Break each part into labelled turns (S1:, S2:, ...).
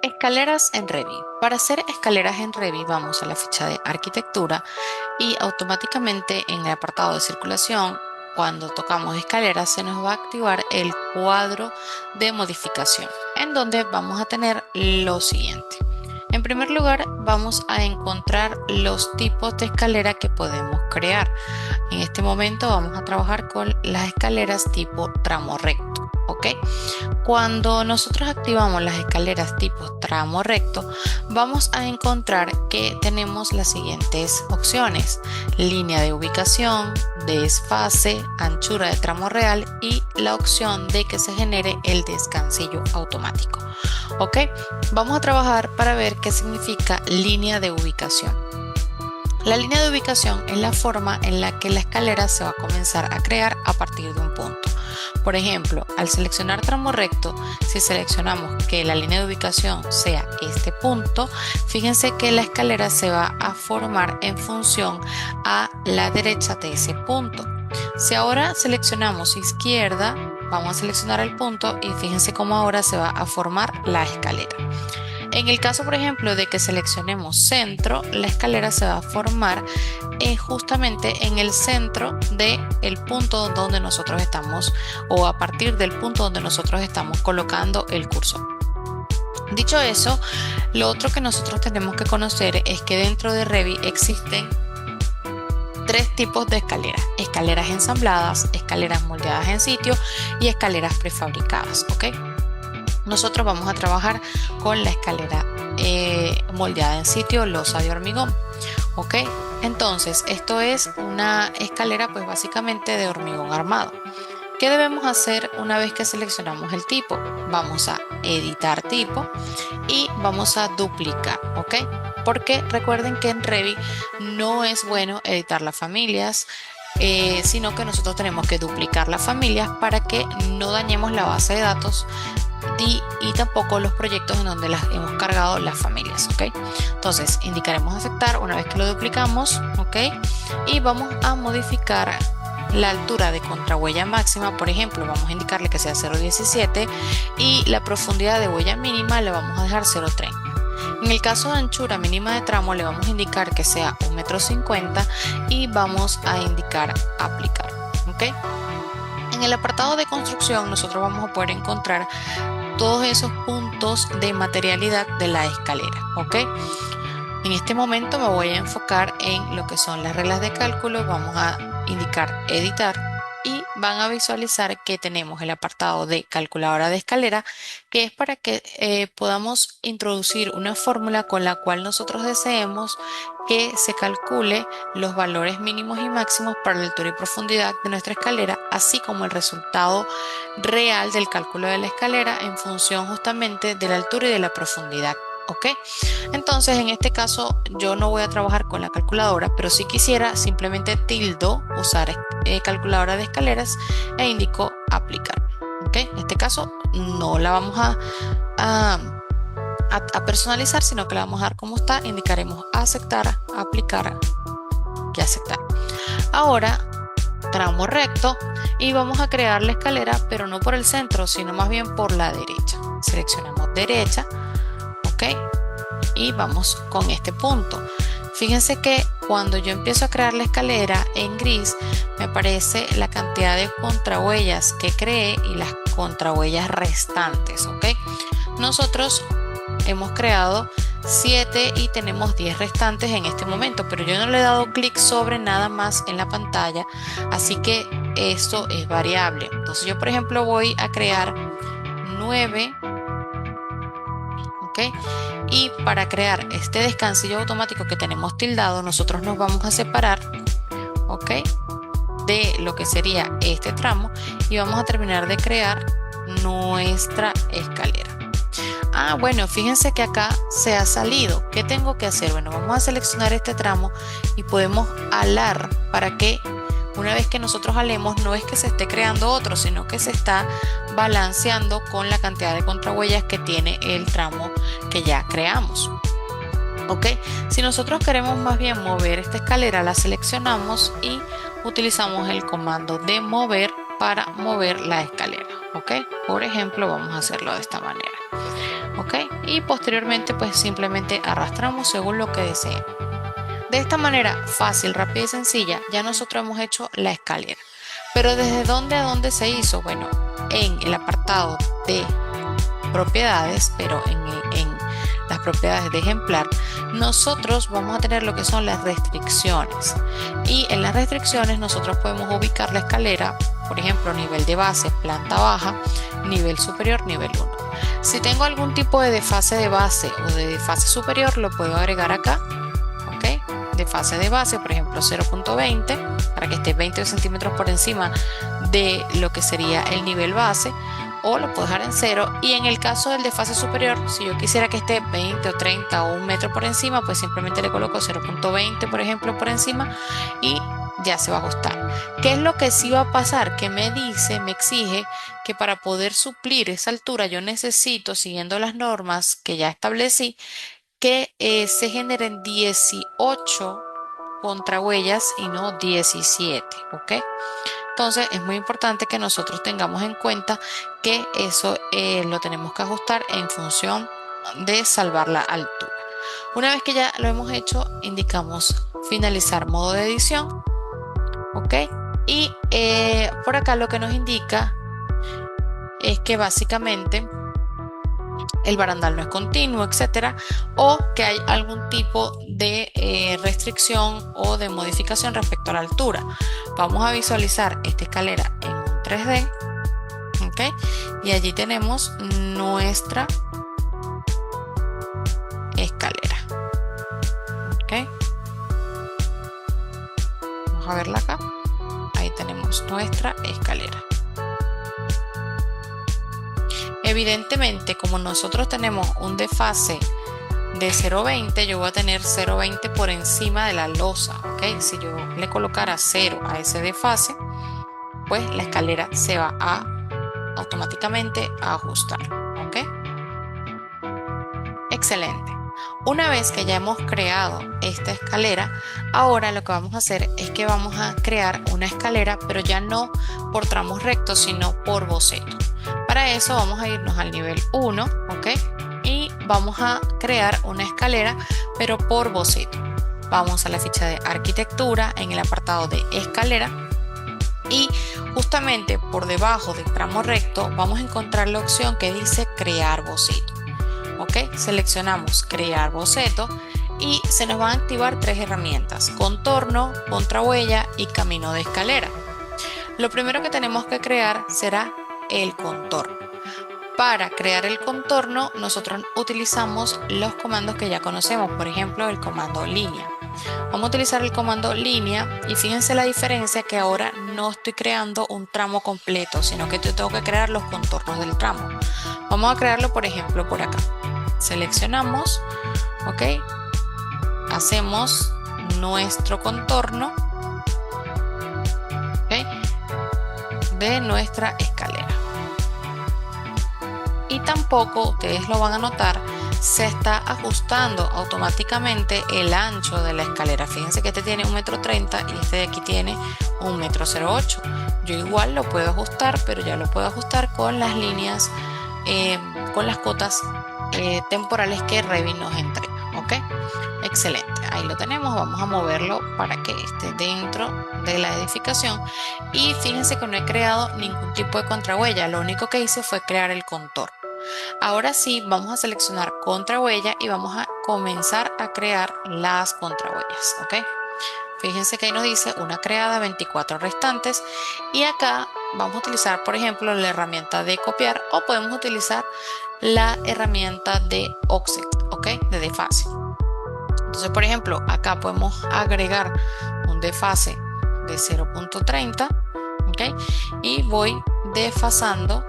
S1: Escaleras en Revit. Para hacer escaleras en Revit vamos a la ficha de arquitectura y automáticamente en el apartado de circulación, cuando tocamos escaleras, se nos va a activar el cuadro de modificación, en donde vamos a tener lo siguiente. En primer lugar, vamos a encontrar los tipos de escalera que podemos crear. En este momento vamos a trabajar con las escaleras tipo tramo recto, ¿ok? Cuando nosotros activamos las escaleras tipo tramo recto, vamos a encontrar que tenemos las siguientes opciones: línea de ubicación, desfase, anchura de tramo real y la opción de que se genere el descansillo automático. ¿Ok? Vamos a trabajar para ver qué significa línea de ubicación. La línea de ubicación es la forma en la que la escalera se va a comenzar a crear a partir de un punto. Por ejemplo, al seleccionar tramo recto, si seleccionamos que la línea de ubicación sea este punto, fíjense que la escalera se va a formar en función a la derecha de ese punto. Si ahora seleccionamos izquierda, vamos a seleccionar el punto y fíjense cómo ahora se va a formar la escalera. En el caso, por ejemplo, de que seleccionemos centro, la escalera se va a formar justamente en el centro del punto donde nosotros estamos, o a partir del punto donde nosotros estamos colocando el cursor. Dicho eso, lo otro que nosotros tenemos que conocer es que dentro de Revit existen tres tipos de escaleras: escaleras ensambladas, escaleras moldeadas en sitio y escaleras prefabricadas, ¿ok? Nosotros vamos a trabajar con la escalera moldeada en sitio, losa de hormigón, ¿ok? Entonces, esto es una escalera pues básicamente de hormigón armado. ¿Qué debemos hacer una vez que seleccionamos el tipo? Vamos a editar tipo y vamos a duplicar, ¿ok? Porque recuerden que en Revit no es bueno editar las familias, sino que nosotros tenemos que duplicar las familias para que no dañemos la base de datos y tampoco los proyectos en donde las hemos cargado las familias, ¿ok? Entonces indicaremos aceptar una vez que lo duplicamos, ¿ok? Y vamos a modificar la altura de contrahuella máxima. Por ejemplo, vamos a indicarle que sea 0,17 y la profundidad de huella mínima le vamos a dejar 0,30. En el caso de anchura mínima de tramo le vamos a indicar que sea 1,50 m y vamos a indicar aplicar, ¿ok? En el apartado de construcción nosotros vamos a poder encontrar todos esos puntos de materialidad de la escalera, ¿ok? En este momento me voy a enfocar en lo que son las reglas de cálculo. Vamos a indicar editar y van a visualizar que tenemos el apartado de calculadora de escalera, que es para que podamos introducir una fórmula con la cual nosotros deseemos que se calcule los valores mínimos y máximos para la altura y profundidad de nuestra escalera, así como el resultado real del cálculo de la escalera en función justamente de la altura y de la profundidad. ¿Ok? Entonces en este caso yo no voy a trabajar con la calculadora, pero si quisiera simplemente tildo usar calculadora de escaleras e indico aplicar. ¿Ok? En este caso no la vamos a personalizar, sino que la vamos a dar como está. Indicaremos aceptar, aplicar y aceptar. Ahora tramo recto y vamos a crear la escalera, pero no por el centro, sino más bien por la derecha. Seleccionamos derecha, ¿ok? Y vamos con este punto. Fíjense que cuando yo empiezo a crear la escalera en gris, me aparece la cantidad de contrahuellas que creé y las contrahuellas restantes, ¿ok? Nosotros hemos creado 7 y tenemos 10 restantes en este momento, pero yo no le he dado clic sobre nada más en la pantalla, así que esto es variable. Entonces yo, por ejemplo, voy a crear 9, ¿ok? Y para crear este descansillo automático que tenemos tildado, nosotros nos vamos a separar, ¿ok?, de lo que sería este tramo y vamos a terminar de crear nuestra escalera. Bueno, fíjense que acá se ha salido. ¿Qué tengo que hacer? Bueno, vamos a seleccionar este tramo y podemos alar para que una vez que nosotros alemos, no es que se esté creando otro, sino que se está balanceando con la cantidad de contrahuellas que tiene el tramo que ya creamos. ¿Ok? Si nosotros queremos más bien mover esta escalera, la seleccionamos y utilizamos el comando de mover para mover la escalera. ¿Ok? Por ejemplo, vamos a hacerlo de esta manera. ¿Ok? ¿ok? Y posteriormente pues simplemente arrastramos según lo que deseen. De esta manera fácil, rápida y sencilla ya nosotros hemos hecho la escalera. Pero ¿desde dónde a dónde se hizo? Bueno, en el apartado de propiedades, pero en las propiedades de ejemplar, nosotros vamos a tener lo que son las restricciones. Y en las restricciones nosotros podemos ubicar la escalera, por ejemplo, nivel de base, planta baja, nivel superior, nivel 1. Si tengo algún tipo de desfase de base o de desfase superior, lo puedo agregar acá, ¿ok? Desfase de base, por ejemplo, 0.20, para que esté 20 centímetros por encima de lo que sería el nivel base, o lo puedo dejar en 0. Y en el caso del desfase superior, si yo quisiera que esté 20 o 30 o 1 metro por encima, pues simplemente le coloco 0.20, por ejemplo, por encima y ya se va a ajustar. ¿Qué es lo que sí va a pasar? Que me exige que para poder suplir esa altura yo necesito, siguiendo las normas que ya establecí, que se generen 18 contrahuellas y no 17, ¿ok? Entonces es muy importante que nosotros tengamos en cuenta que eso lo tenemos que ajustar en función de salvar la altura. Una vez que ya lo hemos hecho, indicamos finalizar modo de edición, ¿ok? Y por acá lo que nos indica es que básicamente el barandal no es continuo, etcétera, o que hay algún tipo de restricción o de modificación respecto a la altura. Vamos a visualizar esta escalera en un 3D, ¿ok? Y allí tenemos nuestra escalera, ¿ok? Vamos a verla acá. Ahí tenemos nuestra escalera. Evidentemente, como nosotros tenemos un desfase de 0.20, yo voy a tener 0.20 por encima de la losa, ¿ok? Si yo le colocara 0 a ese desfase, pues la escalera se va a automáticamente a ajustar, ¿ok? Excelente. Una vez que ya hemos creado esta escalera, ahora lo que vamos a hacer es que vamos a crear una escalera, pero ya no por tramos rectos, sino por boceto. Para eso vamos a irnos al nivel 1, ¿ok? Y vamos a crear una escalera, pero por boceto. Vamos a la ficha de arquitectura en el apartado de escalera y justamente por debajo del tramo recto vamos a encontrar la opción que dice crear boceto. ¿Ok? Seleccionamos crear boceto y se nos van a activar 3 herramientas: contorno, contrahuella y camino de escalera. Lo primero que tenemos que crear será el contorno. Para crear el contorno nosotros utilizamos los comandos que ya conocemos, por ejemplo el comando línea. Vamos a utilizar el comando línea y fíjense la diferencia, que ahora no estoy creando un tramo completo, sino que yo tengo que crear los contornos del tramo. Vamos a crearlo, por ejemplo, por acá. Seleccionamos, ok, hacemos nuestro contorno, okay, de nuestra escalera. Y tampoco, ustedes lo van a notar, se está ajustando automáticamente el ancho de la escalera. Fíjense que este tiene 1,30 m y este de aquí tiene 1,08 m. Yo igual lo puedo ajustar, pero ya lo puedo ajustar con las líneas, con las cotas temporales que Revit nos entrega, ¿ok? Excelente, ahí lo tenemos. Vamos a moverlo para que esté dentro de la edificación y fíjense que no he creado ningún tipo de contrahuella, lo único que hice fue crear el contorno. Ahora sí, vamos a seleccionar contrahuella y vamos a comenzar a crear las contrahuellas, ¿ok? Fíjense que ahí nos dice una creada, 24 restantes, y acá vamos a utilizar, por ejemplo, la herramienta de copiar, o podemos utilizar la herramienta de offset, ¿ok? De desfase. Entonces, por ejemplo, acá podemos agregar un desfase de 0.30, ¿ok? Y voy desfasando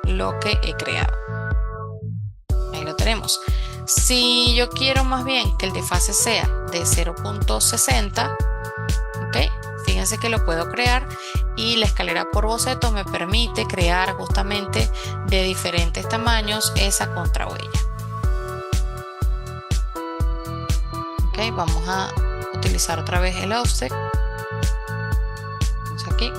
S1: lo que he creado. Ahí lo tenemos. Si yo quiero más bien que el desfase sea de 0.60, ¿ok? Fíjense que lo puedo crear y la escalera por boceto me permite crear justamente de diferentes tamaños esa contrahuella. Ok, vamos a utilizar otra vez el offset. Vamos aquí.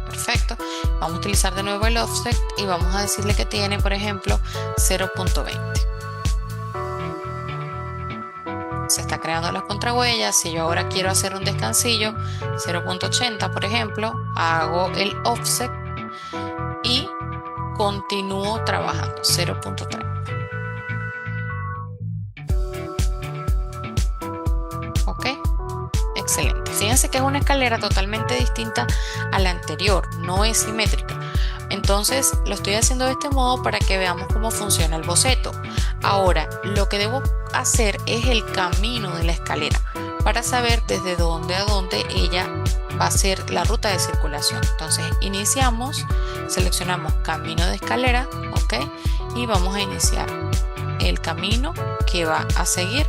S1: Perfecto. Vamos a utilizar de nuevo el offset y vamos a decirle que tiene, por ejemplo, 0.20. Se está creando las contrahuellas. Si yo ahora quiero hacer un descansillo, 0.80 por ejemplo, hago el offset y continúo trabajando, 0.30. Ok, excelente. Fíjense que es una escalera totalmente distinta a la anterior, no es simétrica. Entonces lo estoy haciendo de este modo para que veamos cómo funciona el boceto. Ahora, lo que debo hacer es el camino de la escalera para saber desde dónde a dónde ella va a ser la ruta de circulación. Entonces iniciamos, seleccionamos camino de escalera, ok, y vamos a iniciar el camino que va a seguir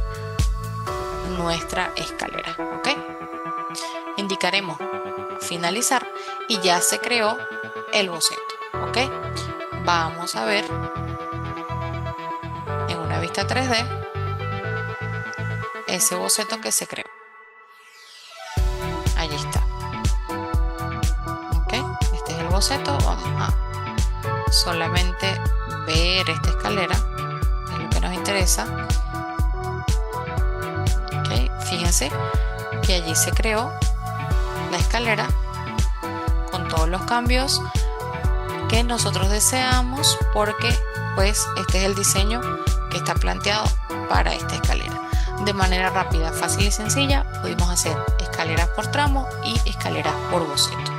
S1: nuestra escalera, ok. Indicaremos finalizar y ya se creó el boceto, ok. Vamos a ver en una vista 3D ese boceto que se creó. Allí está. Ok, este es el boceto. Vamos a solamente ver esta escalera, es lo que nos interesa. Ok, fíjense que allí se creó la escalera con todos los cambios que nosotros deseamos, porque pues este es el diseño que está planteado para esta escalera. De manera rápida, fácil y sencilla pudimos hacer escaleras por tramo y escaleras por boceto.